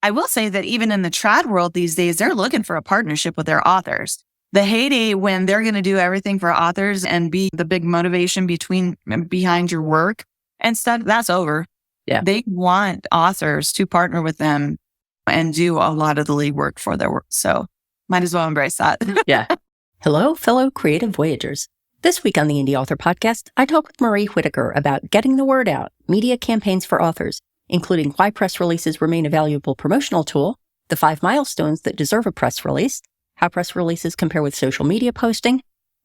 I will say that even in the trad world these days, they're looking for a partnership with their authors. The heyday when they're going to do everything for authors and be the big motivation behind your work and stuff, that's over. Yeah. They want authors to partner with them and do a lot of the lead work for their work. So might as well embrace that. Yeah. Hello, fellow creative voyagers. This week on the Indie Author Podcast, I talk with Marie Whittaker about getting the word out, media campaigns for authors, including why press releases remain a valuable promotional tool, the 5 milestones that deserve a press release, how press releases compare with social media posting,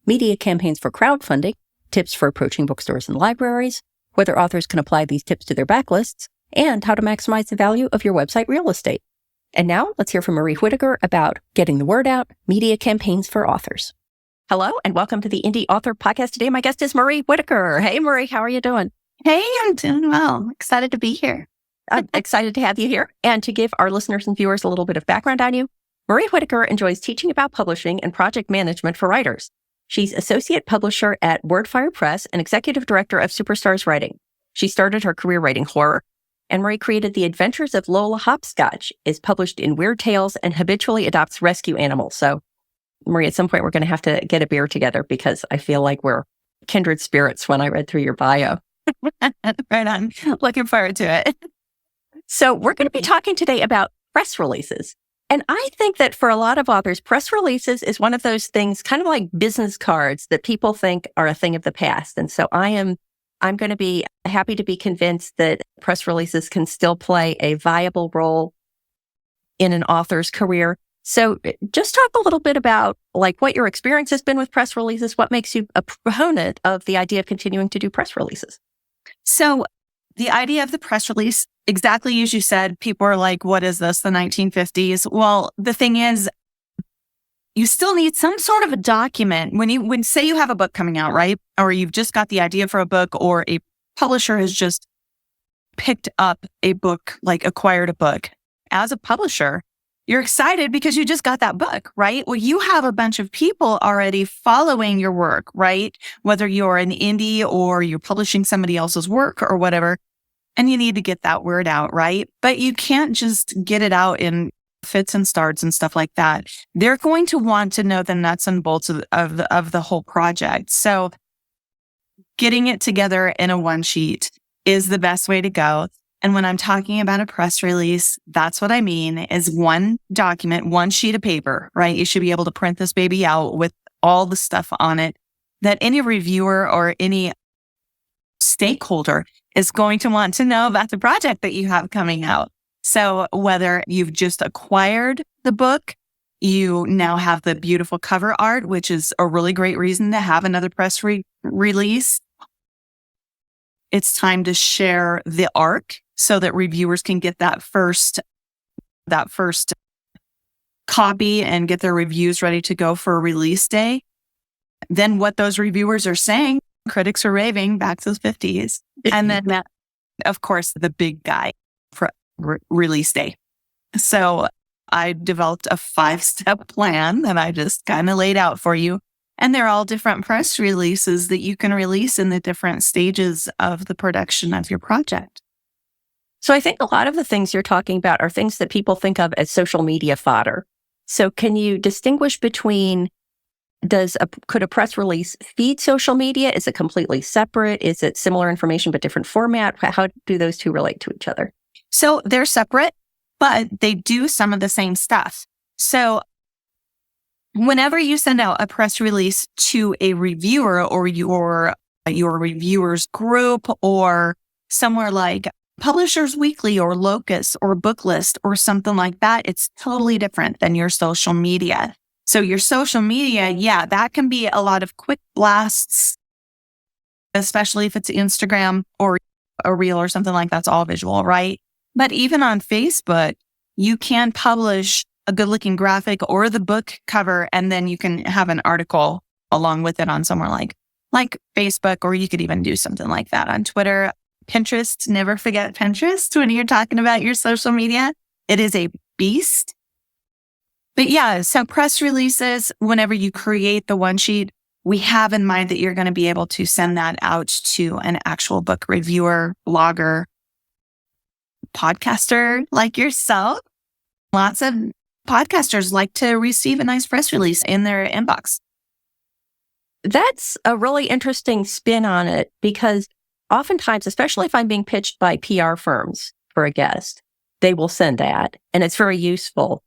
media campaigns for crowdfunding, tips for approaching bookstores and libraries, whether authors can apply these tips to their backlists, and how to maximize the value of your website real estate. And now let's hear from Marie Whittaker about getting the word out, media campaigns for authors. Hello, and welcome to the Indie Author Podcast. Today, my guest is Marie Whittaker. Hey, Marie, how are you doing? Hey, I'm doing well. Excited to be here. I'm excited to have you here. And to give our listeners and viewers a little bit of background on you, Marie Whittaker enjoys teaching about publishing and project management for writers. She's associate publisher at WordFire Press and executive director of Superstars Writing. She started her career writing horror. And Marie created The Adventures of Lola Hopscotch, is published in Weird Tales, and habitually adopts rescue animals. So, Marie, at some point, we're going to have to get a beer together because I feel like we're kindred spirits when I read through your bio. Right on. Looking forward to it. So we're going to be talking today about press releases. And I think that for a lot of authors, press releases is one of those things, kind of like business cards, that people think are a thing of the past. And so I'm going to be happy to be convinced that press releases can still play a viable role in an author's career. So just talk a little bit about like what your experience has been with press releases, what makes you a proponent of the idea of continuing to do press releases. So the idea of the press release, exactly as you said, people are like, what is this, the 1950s? Well, the thing is, you still need some sort of a document when say you have a book coming out, right? Or you've just got the idea for a book, or a publisher has just picked up a book, like acquired a book. As a publisher, you're excited because you just got that book, right? Well, you have a bunch of people already following your work, right? Whether you're an indie or you're publishing somebody else's work or whatever, and you need to get that word out, right? But you can't just get it out in fits and starts and stuff like that. They're going to want to know the nuts and bolts of the whole project. So getting it together in a one sheet is the best way to go. And when I'm talking about a press release, that's what I mean, is one document, one sheet of paper, right? You should be able to print this baby out with all the stuff on it that any reviewer or any stakeholder is going to want to know about the project that you have coming out. So whether you've just acquired the book, you now have the beautiful cover art, which is a really great reason to have another press release. It's time to share the arc so that reviewers can get that first copy and get their reviews ready to go for a release day. Then what those reviewers are saying, critics are raving back to the 50s. And then, of course, the big guy for release day. So I developed a 5-step plan that I just kind of laid out for you. And they're all different press releases that you can release in the different stages of the production of your project. So I think a lot of the things you're talking about are things that people think of as social media fodder. So can you distinguish between could a press release feed social media? Is it completely separate? Is it similar information but different format? How do those two relate to each other? So they're separate, but they do some of the same stuff. So whenever you send out a press release to a reviewer or your reviewers group or somewhere like Publishers Weekly or Locus or Booklist or something like that, it's totally different than your social media. So your social media, yeah, that can be a lot of quick blasts, especially if it's Instagram or a reel or something like that's all visual, right? But even on Facebook, you can publish a good looking graphic or the book cover, and then you can have an article along with it on somewhere like Facebook, or you could even do something like that on Twitter. Pinterest, never forget Pinterest when you're talking about your social media. It is a beast. But yeah, so press releases, whenever you create the one sheet, we have in mind that you're going to be able to send that out to an actual book reviewer, blogger, podcaster like yourself. lots of podcasters like to receive a nice press release in their inbox. That's a really interesting spin on it because oftentimes, especially if I'm being pitched by PR firms for a guest, they will send that and it's very useful.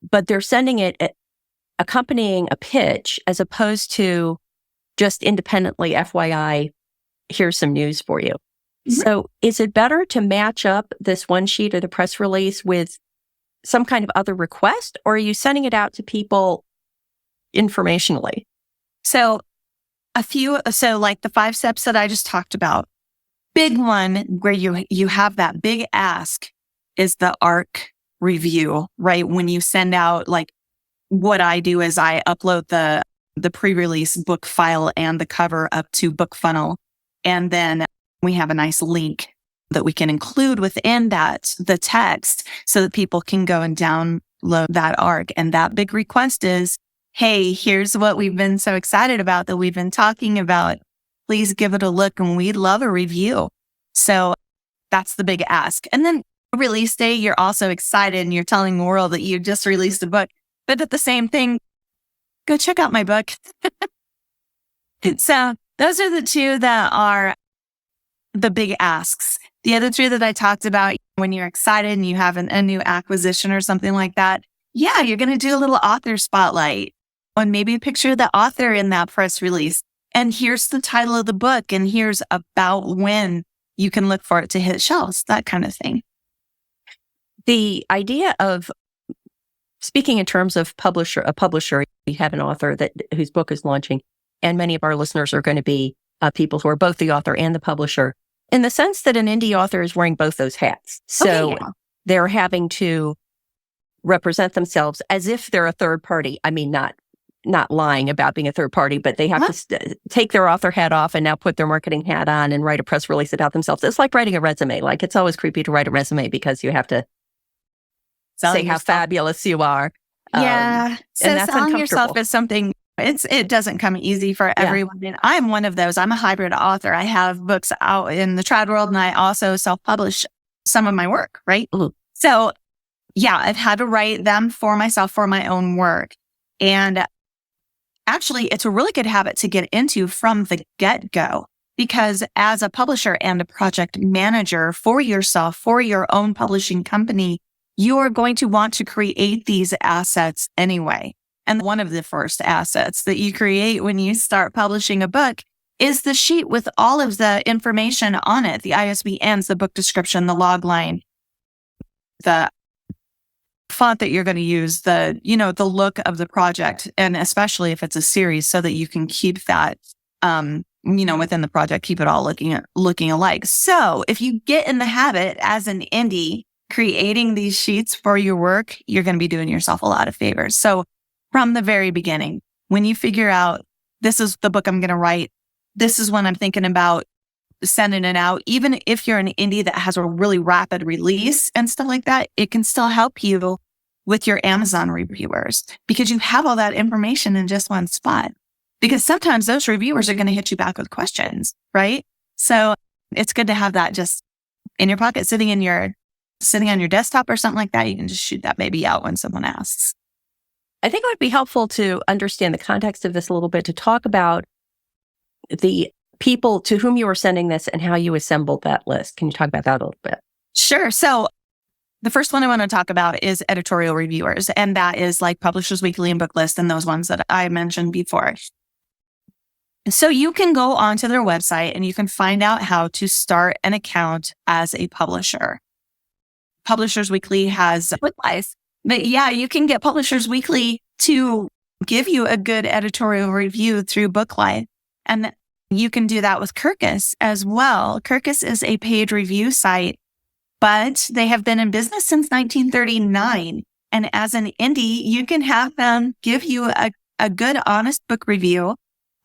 But they're sending it accompanying a pitch as opposed to just independently, FYI, here's some news for you. Mm-hmm. So is it better to match up this one sheet of the press release with some kind of other request, or are you sending it out to people informationally? So like the 5 steps that I just talked about, big one where you have that big ask is the ARC review, right? When you send out, like what I do is I upload the pre-release book file and the cover up to BookFunnel. And then we have a nice link that we can include within that, the text, so that people can go and download that ARC. And that big request is, hey, here's what we've been so excited about that we've been talking about. Please give it a look and we'd love a review. So that's the big ask. And then release day, you're also excited and you're telling the world that you just released a book. But at the same thing, go check out my book. So those are the 2 that are the big asks. The other 3 that I talked about, when you're excited and you have a new acquisition or something like that, yeah, you're going to do a little author spotlight and maybe a picture of the author in that press release. And here's the title of the book. And here's about when you can look for it to hit shelves, that kind of thing. The idea of speaking in terms of a publisher, we have an author whose book is launching, and many of our listeners are going to be people who are both the author and the publisher, in the sense that an indie author is wearing both those hats. So they're having to represent themselves as if they're a third party. I mean, not lying about being a third party, but they have to take their author hat off and now put their marketing hat on and write a press release about themselves. It's like writing a resume. Like, it's always creepy to write a resume because you have to say how fabulous you are. Yeah. So selling yourself is something, it doesn't come easy for everyone. And I'm one of those. I'm a hybrid author. I have books out in the trad world and I also self-publish some of my work, right? Mm-hmm. So yeah, I've had to write them for myself for my own work. And actually, it's a really good habit to get into from the get-go, because as a publisher and a project manager for yourself, for your own publishing company, you are going to want to create these assets anyway. And one of the first assets that you create when you start publishing a book is the sheet with all of the information on it, the ISBNs, the book description, the log line, the font that you're going to use, the look of the project, and especially if it's a series, so that you can keep that, within the project, keep it all looking alike. So if you get in the habit as an indie creating these sheets for your work, you're going to be doing yourself a lot of favors. So from the very beginning, when you figure out this is the book I'm going to write, this is when I'm thinking about sending it out, even if you're an indie that has a really rapid release and stuff like that, it can still help you with your Amazon reviewers because you have all that information in just one spot. Because sometimes those reviewers are going to hit you back with questions, right? So it's good to have that just in your pocket, sitting on your desktop or something like that. You can just shoot that baby out when someone asks. I think it would be helpful to understand the context of this a little bit, to talk about the people to whom you were sending this and how you assembled that list. Can you talk about that a little bit? Sure. So the first one I want to talk about is editorial reviewers, and that is like Publishers Weekly and Booklist and those ones that I mentioned before. So you can go onto their website and you can find out how to start an account as a publisher. Publishers Weekly has advice, but yeah, you can get Publishers Weekly to give you a good editorial review through Booklight. And you can do that with Kirkus as well. Kirkus is a paid review site, but they have been in business since 1939. And as an indie, you can have them give you a good, honest book review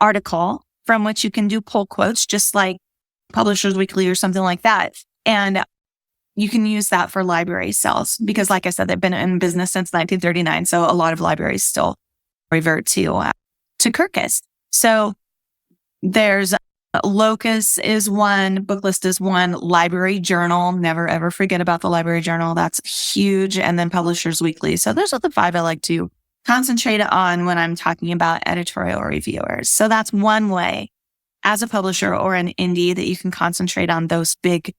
article from which you can do pull quotes, just like Publishers Weekly or something like that. And you can use that for library sales because, like I said, they've been in business since 1939. So a lot of libraries still revert to Kirkus. So there's Locus is one, Booklist is one, Library Journal. Never ever forget about the Library Journal. That's huge. And then Publishers Weekly. So those are the 5 I like to concentrate on when I'm talking about editorial reviewers. So that's one way as a publisher or an indie that you can concentrate on those big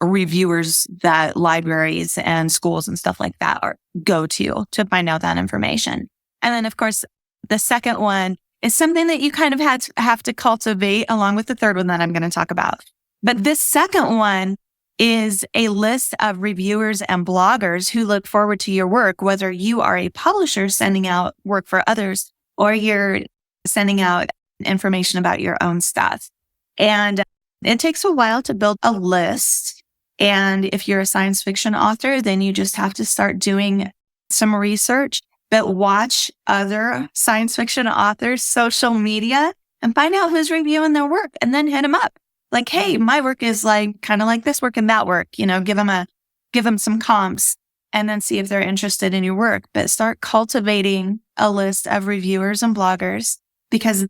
reviewers that libraries and schools and stuff like that go to find out that information. And then, of course, the second one is something that you kind of have to cultivate along with the third one that I'm going to talk about. But this second one is a list of reviewers and bloggers who look forward to your work, whether you are a publisher sending out work for others or you're sending out information about your own stuff. And it takes a while to build a list. And if you're a science fiction author, then you just have to start doing some research, but watch other science fiction authors' social media and find out who's reviewing their work and then hit them up. Like, hey, my work is like kind of like this work and that work, give them some comps and then see if they're interested in your work. But start cultivating a list of reviewers and bloggers, because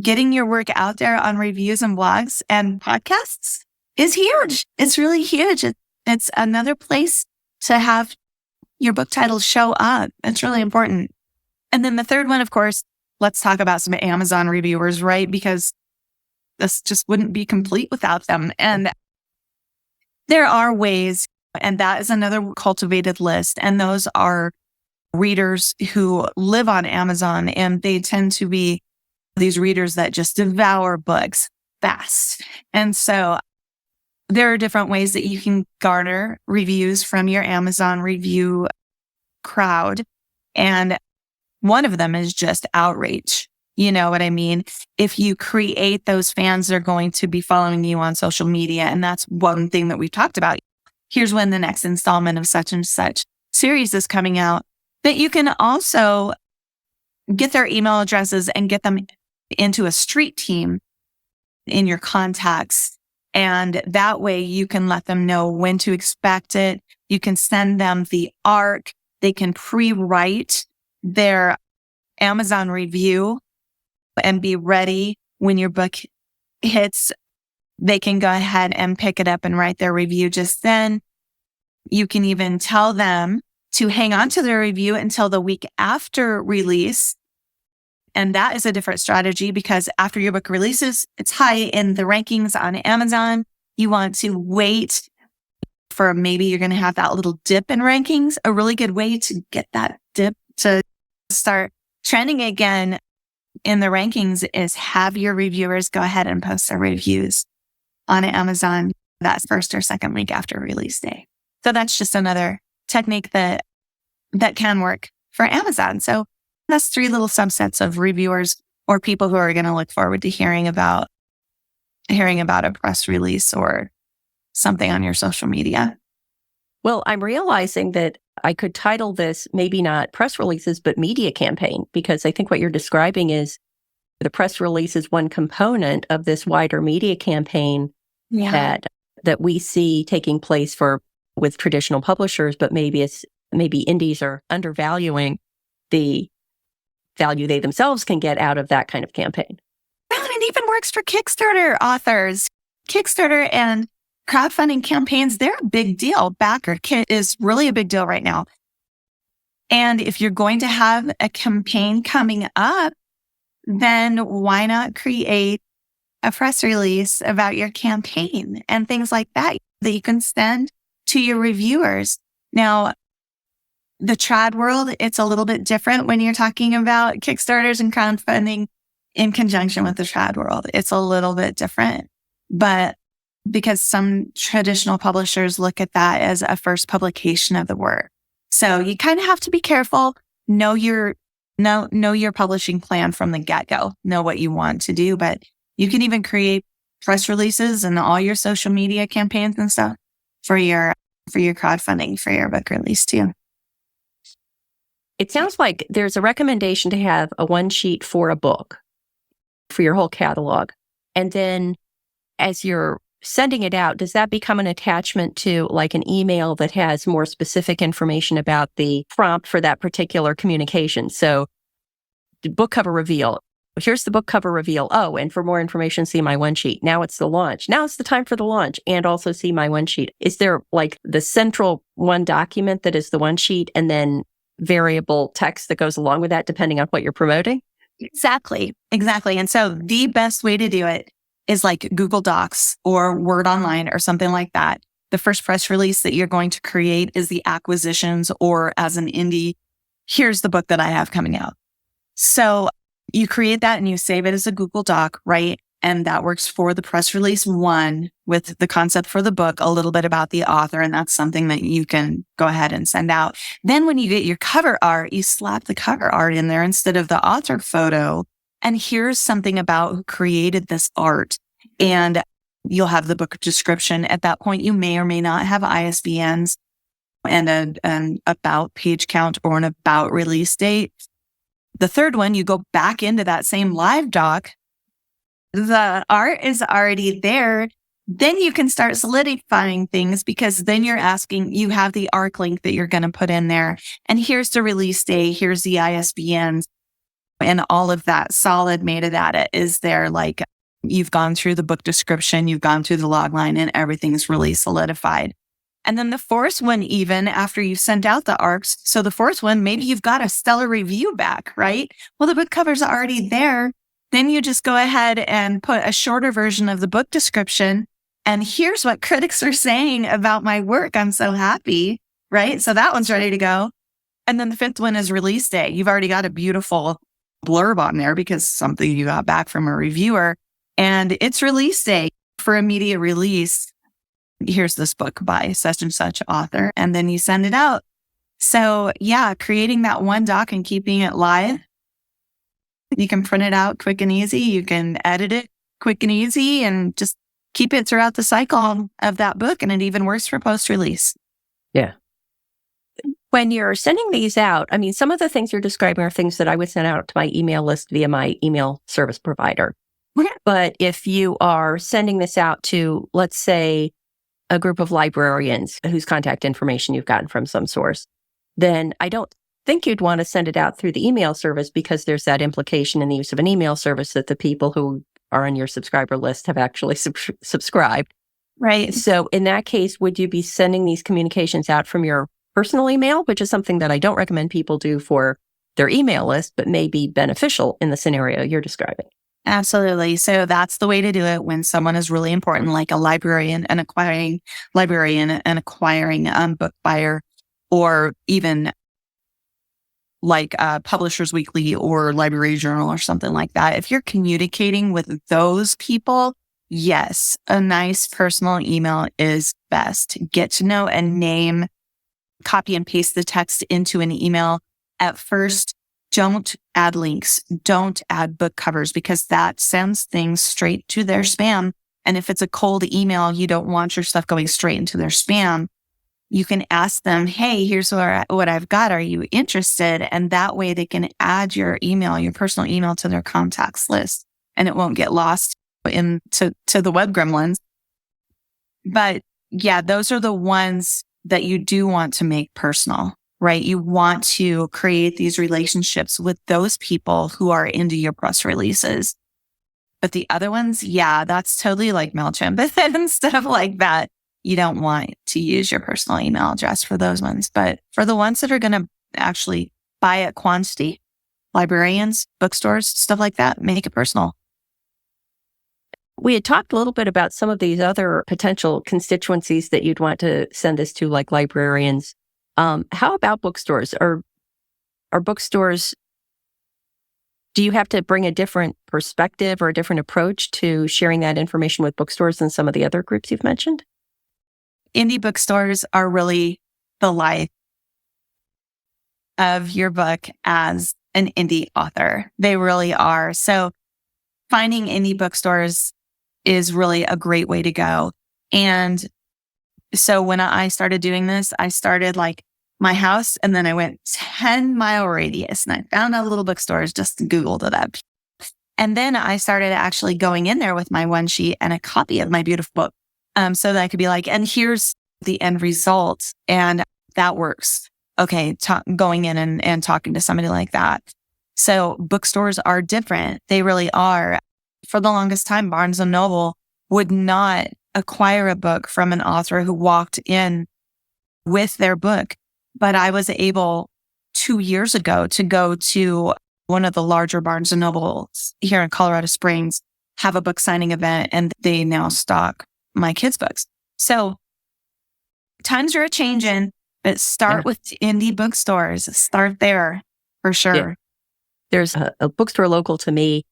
getting your work out there on reviews and blogs and podcasts is huge. It's really huge. It's another place to have your book titles show up. It's really important. And then the third one, of course, let's talk about some Amazon reviewers, right? Because this just wouldn't be complete without them. And there are ways, and that is another cultivated list. And those are readers who live on Amazon, and they tend to be these readers that just devour books fast. And so there are different ways that you can garner reviews from your Amazon review crowd. And one of them is just outreach. You know what I mean? If you create those fans, they're going to be following you on social media. And that's one thing that we've talked about. Here's when the next installment of such and such series is coming out. But you can also get their email addresses and get them into a street team in your contacts. And that way you can let them know when to expect it. You can send them the ARC. They can pre-write their Amazon review and be ready when your book hits. They can go ahead and pick it up and write their review just then. You can even tell them to hang on to their review until the week after release. And that is a different strategy, because after your book releases, it's high in the rankings on Amazon. You want to wait for, maybe you're going to have that little dip in rankings. A really good way to get that dip to start trending again in the rankings is have your reviewers go ahead and post their reviews on Amazon that first or second week after release day. So that's just another technique that can work for Amazon. So that's 3 little subsets of reviewers or people who are going to look forward to hearing about a press release or something on your social media. Well, I'm realizing that I could title this maybe not press releases, but media campaign, because I think what you're describing is the press release is one component of this wider media campaign that we see taking place with traditional publishers, but maybe indies are undervaluing the value they themselves can get out of that kind of campaign. Well, it even works for Kickstarter authors. Kickstarter and crowdfunding campaigns, they're a big deal. Backer kit is really a big deal right now. And if you're going to have a campaign coming up, then why not create a press release about your campaign and things like that you can send to your reviewers. Now, the trad world, it's a little bit different when you're talking about Kickstarters and crowdfunding in conjunction with the trad world. It's a little bit different, but because some traditional publishers look at that as a first publication of the work. So you kind of have to be careful, know your publishing plan from the get-go, know what you want to do, but you can even create press releases and all your social media campaigns and stuff for your crowdfunding for your book release too. It sounds like there's a recommendation to have a one sheet for a book for your whole catalog. And then as you're sending it out, does that become an attachment to like an email that has more specific information about the prompt for that particular communication? So the book cover reveal, here's the book cover reveal. Oh, and for more information, see my one sheet. Now it's the launch. Now it's the time for the launch, and also see my one sheet. Is there like the central one document that is the one sheet and then variable text that goes along with that depending on what you're promoting? Exactly. And so the best way to do it is like Google Docs or Word Online or something like that. The first press release that you're going to create is the acquisitions, or as an indie, here's the book that I have coming out. So you create that and you save it as a Google Doc, right? And that works for the press release one with the concept for the book, a little bit about the author. And that's something that you can go ahead and send out. Then when you get your cover art, you slap the cover art in there instead of the author photo. And here's something about who created this art. And you'll have the book description. At that point, you may or may not have ISBNs and an about page count or an about release date. The third one, you go back into that same live doc. The art is already there. Then you can start solidifying things, because then you're asking, you have the ARC link that you're going to put in there. And here's the release date. Here's the ISBNs, and all of that solid metadata is there. Like, you've gone through the book description, you've gone through the logline, and everything's really solidified. And then the fourth one, even after you've sent out the ARCs, so the fourth one, maybe you've got a stellar review back, right? Well, the book cover's already there. Then you just go ahead and put a shorter version of the book description. And here's what critics are saying about my work. I'm so happy, right? So that one's ready to go. And then the fifth one is release day. You've already got a beautiful blurb on there because something you got back from a reviewer. And it's release day for immediate release. Here's this book by such and such author. And then you send it out. So yeah, creating that one doc and keeping it live. You can print it out quick and easy. You can edit it quick and easy and just keep it throughout the cycle of that book. And it even works for post-release. Yeah. When you're sending these out, I mean, some of the things you're describing are things that I would send out to my email list via my email service provider. But if you are sending this out to, let's say, a group of librarians whose contact information you've gotten from some source, then I don't think you'd want to send it out through the email service, because there's that implication in the use of an email service that the people who are on your subscriber list have actually subscribed. Right. So in that case, would you be sending these communications out from your personal email, which is something that I don't recommend people do for their email list, but may be beneficial in the sanario you're describing? Absolutely. So that's the way to do it when someone is really important, like a librarian, an acquiring book buyer, or even like Publishers Weekly or Library Journal or something like that. If you're communicating with those people, yes, a nice personal email is best. Get to know and name, copy and paste the text into an email. At first, don't add links. Don't add book covers, because that sends things straight to their spam. And if it's a cold email, you don't want your stuff going straight into their spam. You can ask them, hey, here's what I've got. Are you interested? And that way they can add your email, your personal email, to their contacts list, and it won't get lost to the web gremlins. But yeah, those are the ones that you do want to make personal, right? You want to create these relationships with those people who are into your press releases. But the other ones, yeah, that's totally like MailChimp and stuff like that. You don't want to use your personal email address for those ones. But for the ones that are going to actually buy at quantity, librarians, bookstores, stuff like that, make it personal. We had talked a little bit about some of these other potential constituencies that you'd want to send this to, like librarians. How about bookstores? Are bookstores, do you have to bring a different perspective or a different approach to sharing that information with bookstores than some of the other groups you've mentioned? Indie bookstores are really the life of your book as an indie author. They really are. So finding indie bookstores is really a great way to go. And so when I started doing this, I started like my house, and then I went 10-mile radius and I found out little bookstores, just Googled it up. And then I started actually going in there with my one sheet and a copy of my beautiful book. So that I could be like, and here's the end result. And that works. Okay. Going in and talking to somebody like that. So bookstores are different. They really are. For the longest time, Barnes & Noble would not acquire a book from an author who walked in with their book. But I was able 2 years ago to go to one of the larger Barnes & Nobles here in Colorado Springs, have a book signing event, and they now stock my kids' books. So times are a-changing, but start with indie bookstores. Start there for sure. Yeah. There's a bookstore local to me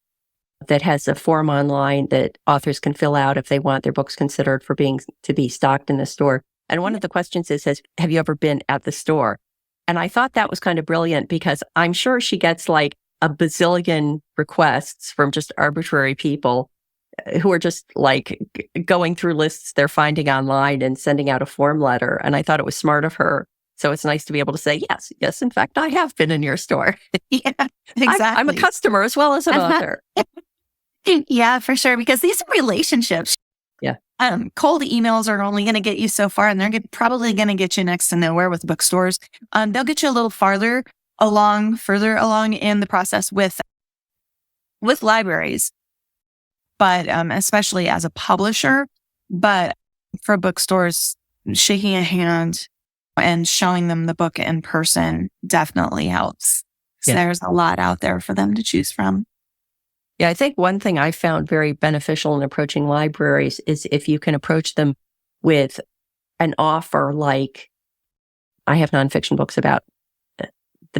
that has a form online that authors can fill out if they want their books considered for to be stocked in the store. And one of the questions says, have you ever been at the store? And I thought that was kind of brilliant because I'm sure she gets like a bazillion requests from just arbitrary people who are just like going through lists they're finding online and sending out a form letter. And I thought it was smart of her. So it's nice to be able to say, yes, in fact, I have been in your store. Yeah, exactly. I'm a customer as well as an author. Yeah, for sure. Because these are relationships. Yeah. Cold emails are only going to get you so far, and they're probably going to get you next to nowhere with bookstores. They'll get you a little further along in the process with libraries, but especially as a publisher. But for bookstores, shaking a hand and showing them the book in person definitely helps. So there's a lot out there for them to choose from. Yeah, I think one thing I found very beneficial in approaching libraries is if you can approach them with an offer like, I have nonfiction books that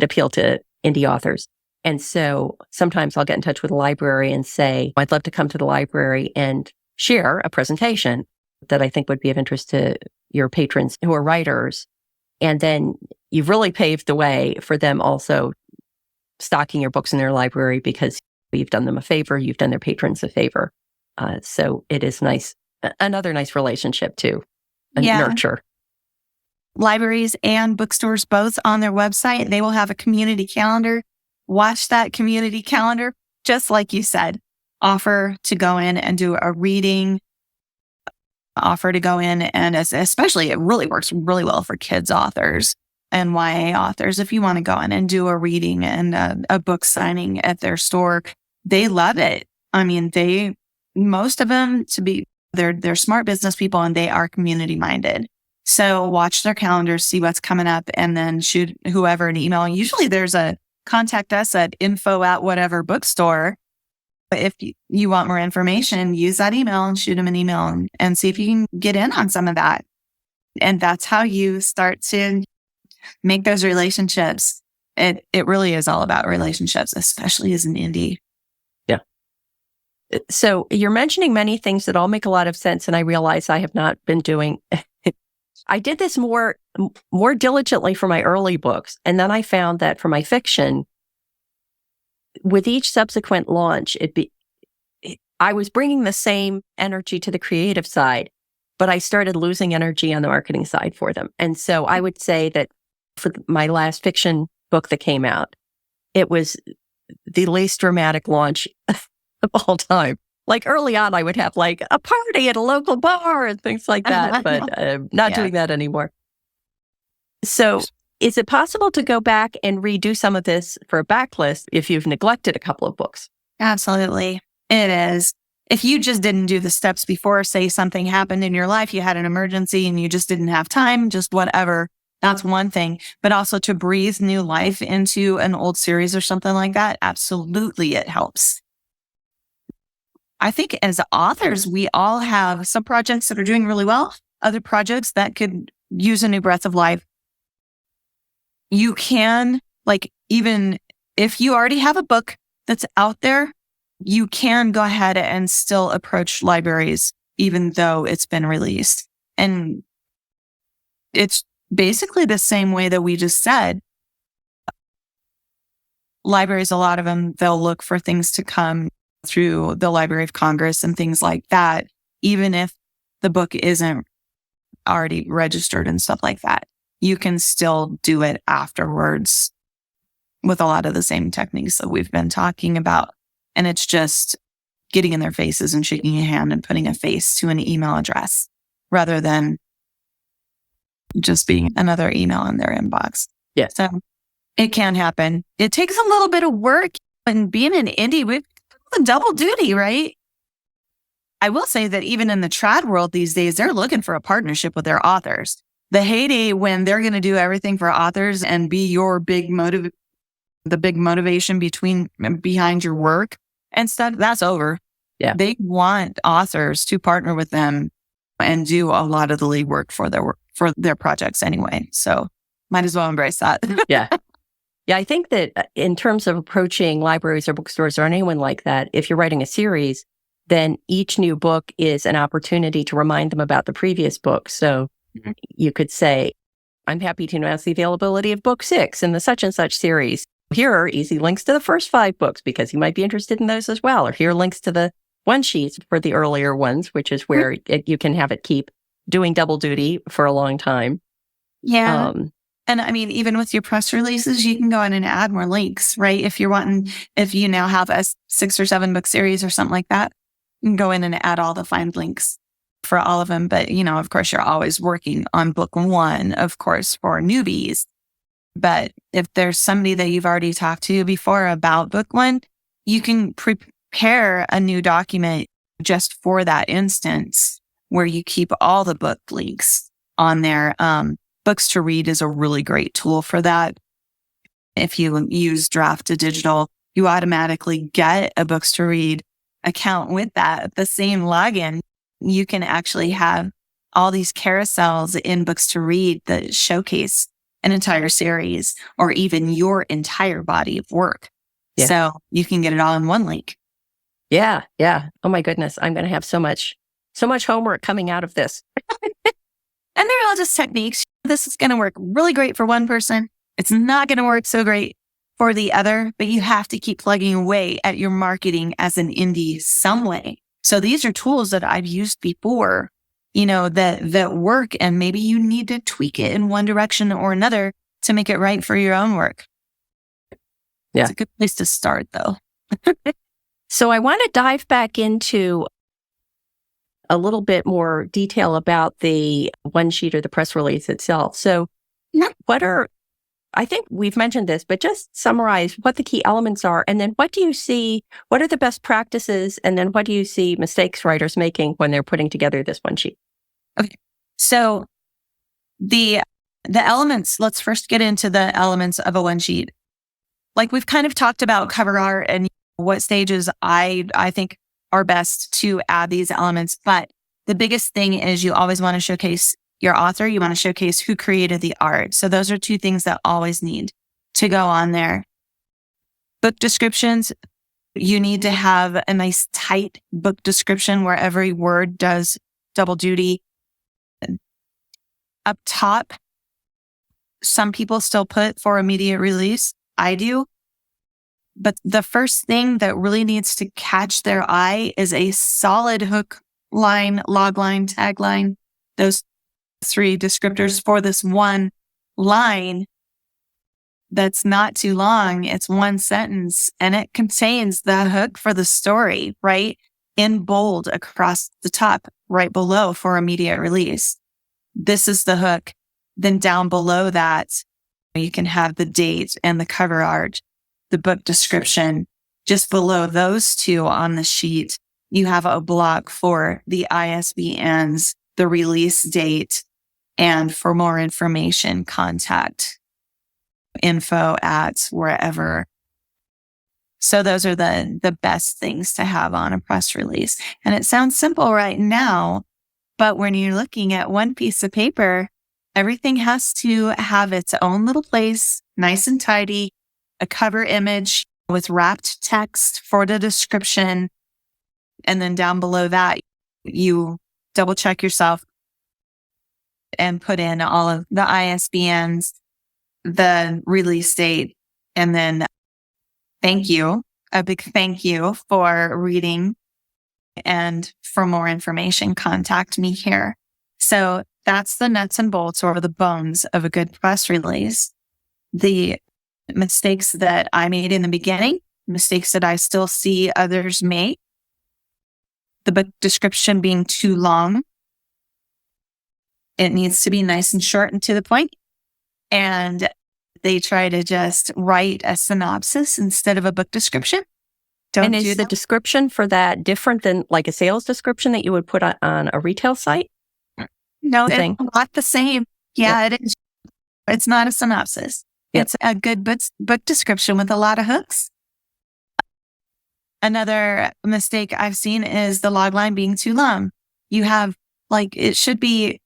appeal to indie authors. And so sometimes I'll get in touch with a library and say, I'd love to come to the library and share a presentation that I think would be of interest to your patrons who are writers. And then you've really paved the way for them also stocking your books in their library because you've done them a favor, you've done their patrons a favor. So it is nice, another nice relationship to nurture. Libraries and bookstores both on their website, they will have a community calendar. Watch that community calendar, just like you said. Offer to go in and do a reading. Offer to go in, and especially it really works really well for kids authors and YA authors. If you want to go in and do a reading and a book signing at their store, they love it. I mean, most of them they're smart business people and they are community minded. So watch their calendars, see what's coming up, and then shoot whoever an email. And usually there's a contact us at info@whatever bookstore. But if you want more information, use that email and shoot them an email and see if you can get in on some of that. And that's how you start to make those relationships. It really is all about relationships, especially as an indie. Yeah. So you're mentioning many things that all make a lot of sense. And I realize I have not been doing, I did this more diligently for my early books. And then I found that for my fiction, with each subsequent launch, I was bringing the same energy to the creative side, but I started losing energy on the marketing side for them. And so I would say that for my last fiction book that came out, it was the least dramatic launch of all time. Like early on, I would have like a party at a local bar and things like that, but not doing that anymore. So is it possible to go back and redo some of this for a backlist if you've neglected a couple of books? Absolutely. It is. If you just didn't do the steps before, say something happened in your life, you had an emergency and you just didn't have time, just whatever, that's one thing. But also to breathe new life into an old series or something like that, absolutely it helps. I think as authors, we all have some projects that are doing really well, other projects that could use a new breath of life. You can, even if you already have a book that's out there, you can go ahead and still approach libraries, even though it's been released. And it's basically the same way that we just said. Libraries, a lot of them, they'll look for things to come through the Library of Congress and things like that, even if the book isn't already registered and stuff like that. You can still do it afterwards with a lot of the same techniques that we've been talking about. And it's just getting in their faces and shaking a hand and putting a face to an email address rather than just being another email in their inbox. Yeah. So It can happen. It takes a little bit of work, and being an indie, we've got double duty, right? I will say that even in the trad world these days, they're looking for a partnership with their authors. The heyday when they're going to do everything for authors and be your the big motivation behind your work and stuff, that's over. Yeah. They want authors to partner with them and do a lot of the lead work for their projects anyway. So might as well embrace that. Yeah. Yeah, I think that in terms of approaching libraries or bookstores or anyone like that, if you're writing a series, then each new book is an opportunity to remind them about the previous book. So you could say, I'm happy to announce the availability of book 6 in the such and such series. Here are easy links to the first 5 books because you might be interested in those as well. Or here are links to the one sheets for the earlier ones, which is where you can have it keep doing double duty for a long time. Yeah. And I mean, even with your press releases, you can go in and add more links, right? If you now have a 6 or 7 book series or something like that, you can go in and add all the find links for all of them. But, of course, you're always working on book 1, of course, for newbies. But if there's somebody that you've already talked to before about book 1, you can prepare a new document just for that instance where you keep all the book links on there. Books to Read is a really great tool for that. If you use Draft to Digital, you automatically get a Books to Read account with that. The same login, you can actually have all these carousels in Books to Read that showcase an entire series or even your entire body of work. Yeah. So you can get it all in one link. Yeah. Yeah. Oh my goodness. I'm going to have so much homework coming out of this. And they're all just techniques. This is going to work really great for one person. It's not going to work so great for the other, but you have to keep plugging away at your marketing as an indie some way. So these are tools that I've used before, that work, and maybe you need to tweak it in one direction or another to make it right for your own work. Yeah. It's a good place to start, though. So I want to dive back into a little bit more detail about the one sheet or the press release itself. So I think we've mentioned this, but just summarize what the key elements are. And then what are the best practices? And then what do you see mistakes writers making when they're putting together this one sheet? Okay. So the elements, let's first get into the elements of a one sheet. Like we've kind of talked about cover art and what stages I think are best to add these elements. But the biggest thing is you always want to showcase your author. You want to showcase who created the art. So those are 2 things that always need to go on there. Book descriptions. You need to have a nice tight book description where every word does double duty. Up top, some people still put for immediate release. I do. But the first thing that really needs to catch their eye is a solid hook line, log line, tag line. Those 3 descriptors for this one line that's not too long. It's 1 sentence and it contains the hook for the story, right? In bold across the top, right below for immediate release. This is the hook. Then down below that, you can have the date and the cover art, the book description. Just below those 2 on the sheet, you have a block for the ISBNs, the release date, and for more information, contact info at wherever. So those are the best things to have on a press release. And it sounds simple right now, but when you're looking at one piece of paper, everything has to have its own little place, nice and tidy, a cover image with wrapped text for the description. And then down below that, you double check yourself and put in all of the ISBNs, the release date, and then a big thank you for reading. And for more information, contact me here. So that's the nuts and bolts or the bones of a good press release. The mistakes that I made in the beginning, mistakes that I still see others make, the book description being too long. It needs to be nice and short and to the point. And They try to just write a synopsis instead of a book description. And is the description for that different than like a sales description that you would put on a retail site? No, it's not the same. Yeah, It is. It's not a synopsis. Yep. It's a good book description with a lot of hooks. Another mistake I've seen is the logline being too long. You have it should be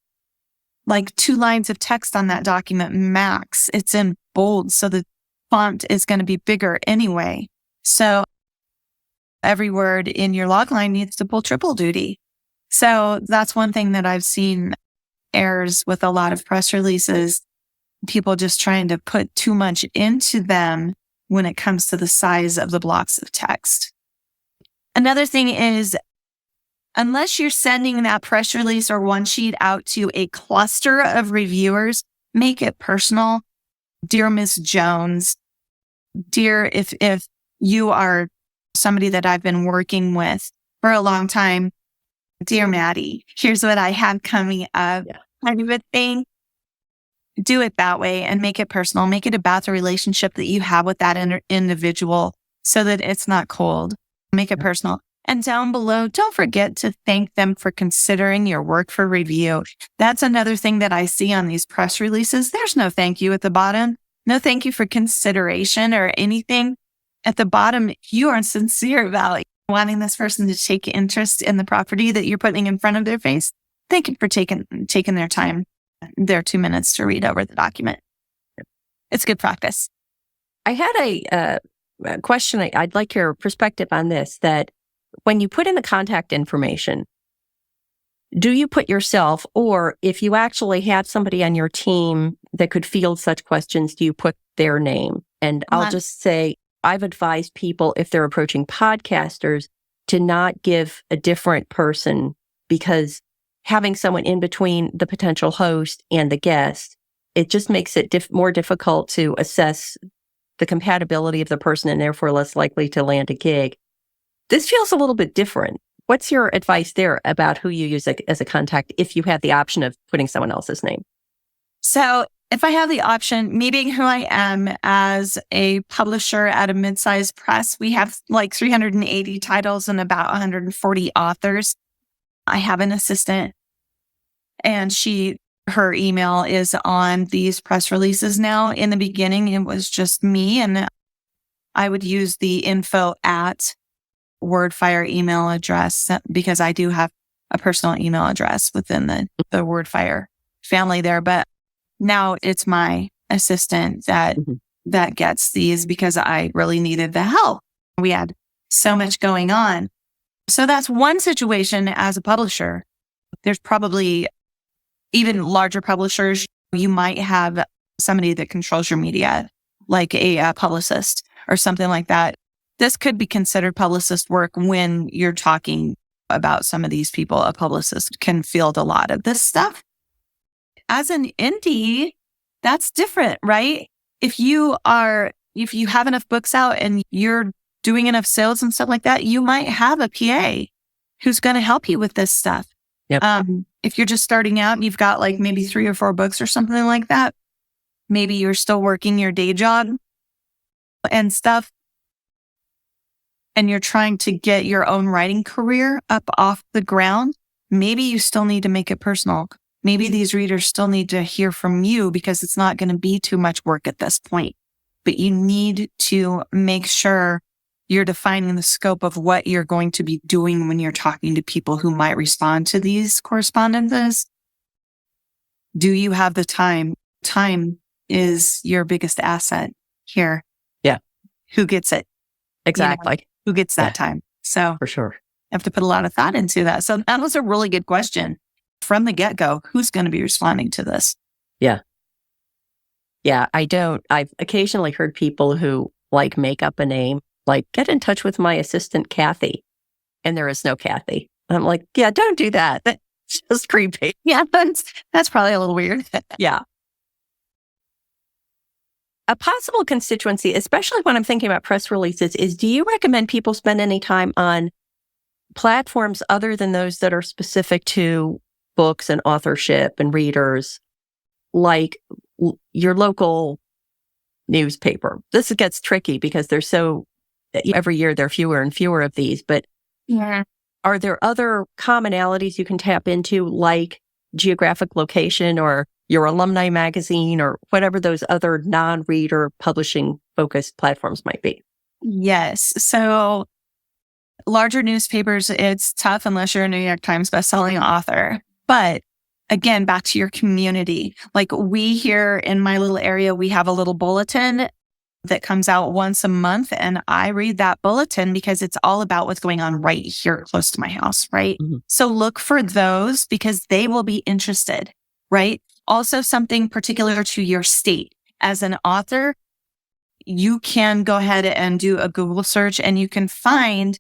2 lines of text on that document max. It's in bold, so the font is going to be bigger anyway. So every word in your logline needs to pull triple duty. So that's one thing that I've seen errors with a lot of press releases. People just trying to put too much into them when it comes to the size of the blocks of text. Another thing is, unless you're sending that press release or one sheet out to a cluster of reviewers, make it personal. Dear Miss Jones, dear, if you are somebody that I've been working with for a long time, dear Matty, here's what I have coming up, kind of a thing. Do it that way and make it personal. Make it about the relationship that you have with that individual so that it's not cold. Make it personal. And down below, don't forget to thank them for considering your work for review. That's another thing that I see on these press releases. There's no thank you at the bottom. No thank you for consideration or anything. At the bottom, you are sincere about wanting this person to take interest in the property that you're putting in front of their face. Thank you for taking their time, their 2 minutes to read over the document. It's good practice. I had a question. I'd like your perspective on this, that when you put in the contact information, do you put yourself, or if you actually have somebody on your team that could field such questions, do you put their name? And I'll just say, I've advised people, if they're approaching podcasters, to not give a different person, because having someone in between the potential host and the guest, it just makes it more difficult to assess the compatibility of the person and therefore less likely to land a gig. This feels a little bit different. What's your advice there about who you use as a contact if you have the option of putting someone else's name? So if I have the option, me being who I am as a publisher at a mid-sized press, we have 380 titles and about 140 authors. I have an assistant, and her email is on these press releases now. In the beginning, it was just me, and I would use the info at WordFire email address because I do have a personal email address within the WordFire family there. But now it's my assistant that gets these because I really needed the help. We had so much going on. So that's one situation as a publisher. There's probably even larger publishers. You might have somebody that controls your media, like a publicist or something like that. This could be considered publicist work when you're talking about some of these people. A publicist can field a lot of this stuff. As an indie, that's different, right? If you have enough books out and you're doing enough sales and stuff like that, you might have a PA who's going to help you with this stuff. Yep. If you're just starting out and you've got maybe 3 or 4 books or something like that, maybe you're still working your day job and stuff, and you're trying to get your own writing career up off the ground, maybe you still need to make it personal. Maybe these readers still need to hear from you because it's not going to be too much work at this point. But you need to make sure you're defining the scope of what you're going to be doing when you're talking to people who might respond to these correspondences. Do you have the time? Time is your biggest asset here. Yeah. Who gets it? Exactly. Who gets that time? So for sure, you have to put a lot of thought into that. So that was a really good question from the get-go. Who's going to be responding to this? Yeah. I've occasionally heard people who make up a name, get in touch with my assistant, Kathy. And there is no Kathy. And I'm like, yeah, don't do that. That's just creepy. Yeah, that's probably a little weird. Yeah. A possible constituency, especially when I'm thinking about press releases, is do you recommend people spend any time on platforms other than those that are specific to books and authorship and readers, like your local newspaper. This gets tricky because every year there are fewer and fewer of these, but Yeah. are there other commonalities you can tap into, like geographic location or your alumni magazine or whatever those other non-reader publishing focused platforms might be? Yes. So larger newspapers, it's tough unless you're a New York Times bestselling author. But again, back to your community. Like we here in my little area, we have a little bulletin that comes out once a month. And I read that bulletin because it's all about what's going on right here close to my house, right? Mm-hmm. So look for those because they will be interested, right? Also something particular to your state. As an author, you can go ahead and do a Google search and you can find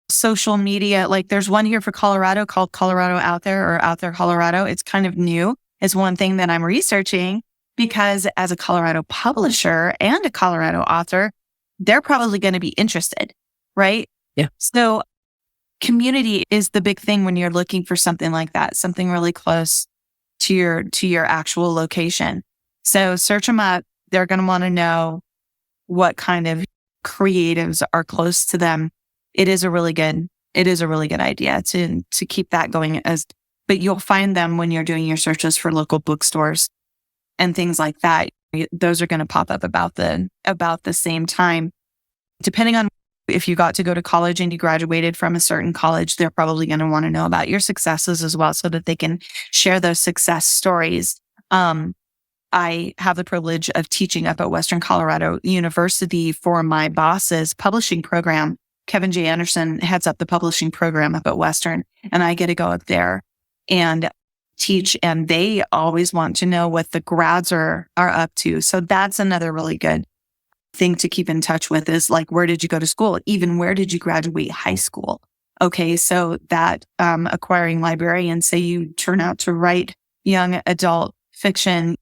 social media. Like there's one here for Colorado called Colorado Out There or Out There Colorado. It's kind of new. It's one thing that I'm researching because as a Colorado publisher and a Colorado author, they're probably going to be interested, right? Yeah. So community is the big thing when you're looking for something like that, something really close to your actual location. So search them up. They're going to want to know what kind of creatives are close to them. It is a really good idea to keep that going but you'll find them when you're doing your searches for local bookstores and things like that. Those are going to pop up about the same time. Depending on if you got to go to college and you graduated from a certain college, they're probably going to want to know about your successes as well so that they can share those success stories. I have the privilege of teaching up at Western Colorado University for my boss's publishing program. Kevin J. Anderson heads up the publishing program up at Western, and I get to go up there and teach, and they always want to know what the grads are up to. So that's another really good thing to keep in touch with is like, where did you go to school? Even where did you graduate high school? Okay, so that acquiring librarian, say you turn out to write young adult fiction,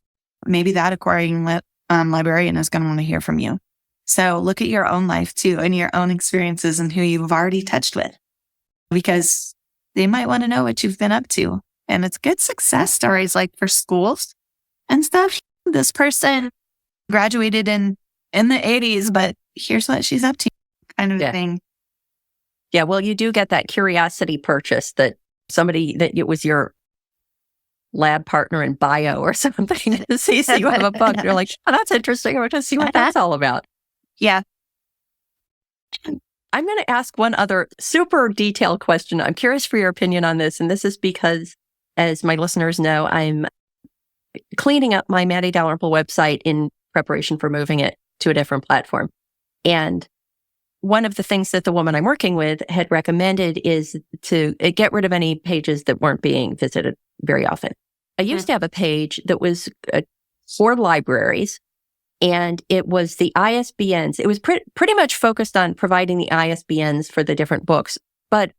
maybe that acquiring librarian is going to want to hear from you. So look at your own life too and your own experiences and who you've already touched with, because they might want to know what you've been up to. And it's good success stories like for schools and stuff. This person graduated in the 80s, but here's what she's up to kind of thing. Yeah, well, you do get that curiosity purchase that it was your lab partner in bio or something to see so you have a book. You're like, oh, that's interesting. I want to see what that's all about. Yeah. I'm going to ask one other super detailed question. I'm curious for your opinion on this. And this is because, as my listeners know, I'm cleaning up my Matty Dalrymple website in preparation for moving it to a different platform. And one of the things that the woman I'm working with had recommended is to get rid of any pages that weren't being visited very often. I used to have a page that was for libraries, and it was the ISBNs. It was pretty much focused on providing the ISBNs for the different books. But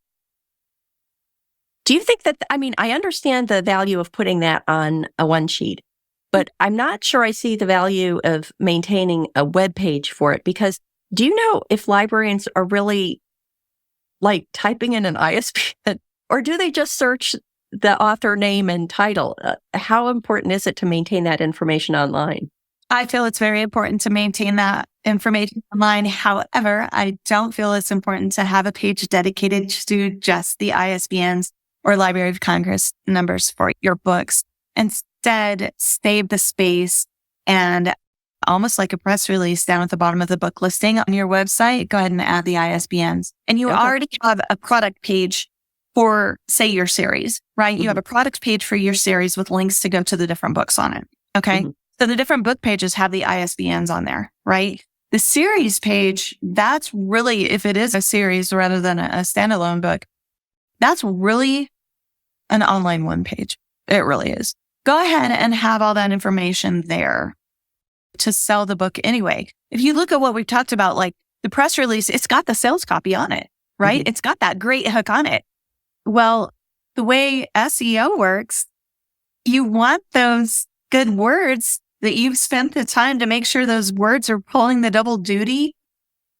do you think that, I understand the value of putting that on a one sheet, but I'm not sure I see the value of maintaining a web page for it, because do you know if librarians are really like typing in an ISBN, or do they just search the author name and title? How important is it to maintain that information online? I feel it's very important to maintain that information online. However, I don't feel it's important to have a page dedicated to just the ISBNs or Library of Congress numbers for your books. Instead, save the space and almost like a press release down at the bottom of the book listing on your website, go ahead and add the ISBNs. And you already have a product page for, say, your series, right? You have a product page for your series with links to go to the different books on it. Okay. So the different book pages have the ISBNs on there, right? The series page, that's really, if it is a series rather than a standalone book, that's really an online one page. It really is. Go ahead and have all that information there to sell the book anyway. If you look at what we've talked about, like the press release, it's got the sales copy on it, right? It's got that great hook on it. Well, the way SEO works, you want those good words that you've spent the time to make sure those words are pulling the double duty.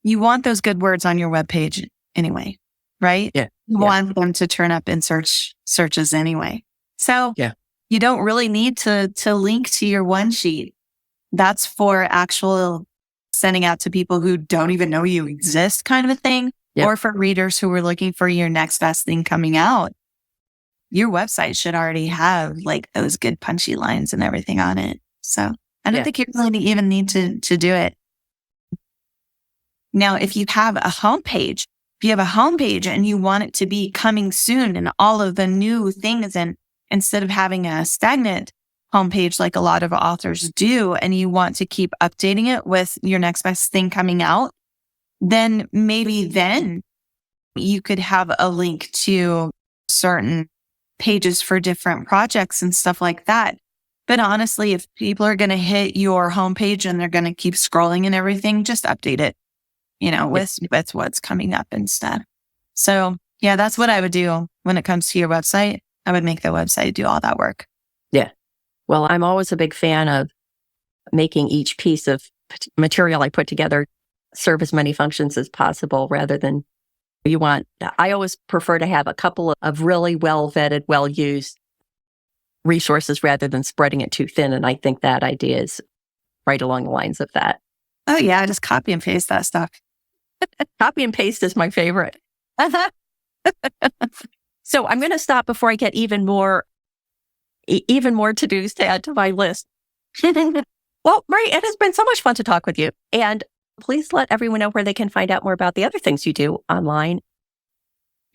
You want those good words on your webpage anyway, right? Yeah. You want them to turn up in searches anyway. So you don't really need to link to your one sheet. That's for actual sending out to people who don't even know you exist kind of a thing, or for readers who are looking for your next best thing coming out. Your website should already have like those good punchy lines and everything on it. So I don't think you really even need to do it. Now, if you have a homepage, and you want it to be coming soon and all of the new things, and instead of having a stagnant homepage like a lot of authors do, and you want to keep updating it with your next best thing coming out, then maybe then you could have a link to certain pages for different projects and stuff like that. But honestly, if people are going to hit your homepage and they're going to keep scrolling and everything, just update it, with what's coming up and stuff. So yeah, that's what I would do when it comes to your website. I would make the website do all that work. Yeah. Well, I'm always a big fan of making each piece of material I put together serve as many functions as possible rather than I always prefer to have a couple of really well-vetted, well-used resources rather than spreading it too thin. And I think that idea is right along the lines of that. Oh yeah, just copy and paste that stuff. Copy and paste is my favorite. So I'm going to stop before I get even more to-dos to add to my list. Well, Marie, it has been so much fun to talk with you. And please let everyone know where they can find out more about the other things you do online.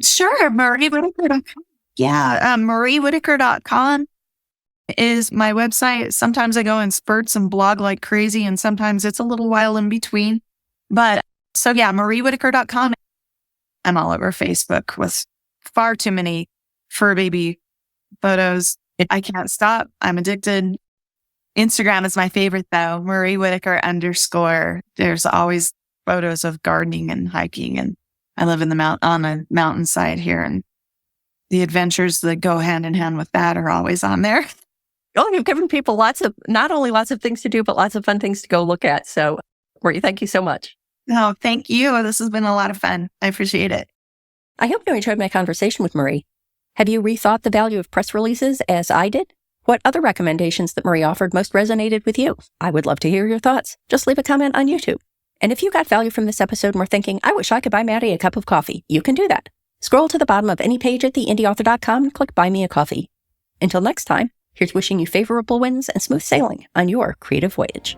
Sure, MarieWhitaker.com. Yeah, MarieWhitaker.com is my website. Sometimes I go in spurts and blog like crazy, and sometimes it's a little while in between. But so yeah, MarieWhitaker.com. I'm all over Facebook with far too many fur baby photos. I can't stop. I'm addicted. Instagram is my favorite though. MarieWhitaker_. There's always photos of gardening and hiking, and I live on a mountainside here, and the adventures that go hand in hand with that are always on there. Oh, you've given people not only lots of things to do, but lots of fun things to go look at. So, Marie, thank you so much. Oh, thank you. This has been a lot of fun. I appreciate it. I hope you enjoyed my conversation with Marie. Have you rethought the value of press releases as I did? What other recommendations that Marie offered most resonated with you? I would love to hear your thoughts. Just leave a comment on YouTube. And if you got value from this episode and were thinking, I wish I could buy Matty a cup of coffee, you can do that. Scroll to the bottom of any page at theindyauthor.com and click Buy Me a Coffee. Until next time, here's wishing you favorable winds and smooth sailing on your creative voyage.